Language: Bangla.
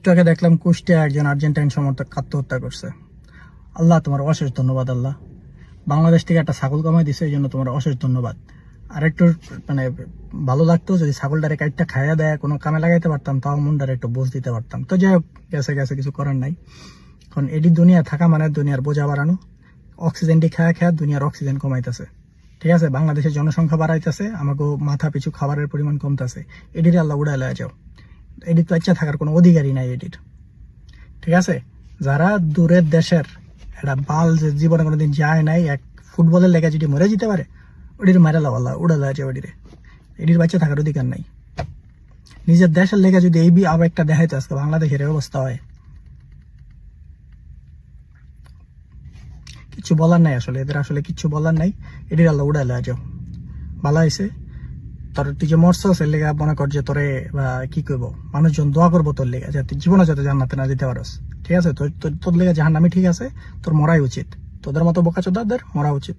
একটু দেখলাম কুষ্টিয়া একজন আর্জেন্টাইন সমর্থক আত্মহত্যা করছে। আল্লাহ তোমার অশেষ ধন্যবাদ। আল্লাহ বাংলাদেশ থেকে একটা ছাগল কমাই দিছে, এই জন্য তোমার অশেষ ধন্যবাদ। আর একটু মানে ভালো লাগতো যদি ছাগলটারে কাইটটা খাইয়া দেয় কোনো কামে লাগাইতে পারতাম, তাও মনটারে একটু বোঝ দিতে পারতাম। তো যাই হোক, গেছে গেছে, কিছু করার নাই। কারণ এটি দুনিয়া থাকা মানে দুনিয়ার বোঝা বাড়ানো। অক্সিজেনটি খায়া খায়া দুনিয়ার অক্সিজেন কমাইতেছে, ঠিক আছে? বাংলাদেশের জনসংখ্যা বাড়াইতেছে, আমাকে মাথা পিছু খাবারের পরিমাণ কমতেছে। এটির আল্লাহ উড়াই লয়ে যাও। এটি তো ইচ্ছা থাকার কোনো অধিকারই নাই এটির, ঠিক আছে? যারা দূরের দেশের একটা বাল যে জীবনে কোনোদিন যায় নাই, এক ফুটবলের লেগে যদি মরে যেতে পারে, ওটির মারা লাভ আল্লাহ উড়ালে আছে। ওটিরে এটির বাচ্চা থাকার অধিকার নাই। নিজের দেশের লেগে যদি এই আবেগটা দেখাইতো, আজকে বাংলাদেশের অবস্থা হয়। কিচ্ছু বলার নাই আসলে, এদের আসলে কিচ্ছু বলার নাই। এটির আল্লাহ উড়ালে আছো। ভালো হয়েছে তোর, তুই যে মরছস এর লেগে মনে কর যে তোরে বা কি করবো, মানুষজন দোয়া করবো তোর লেগে, যাতে জীবনে যাতে জান্নাতে না যেতে পারস, ঠিক আছে? তোর লেগে জাহান্নামই ঠিক আছে, তোর মরাই উচিত। তোদের মতো বোকাচোদাদের মরা উচিত।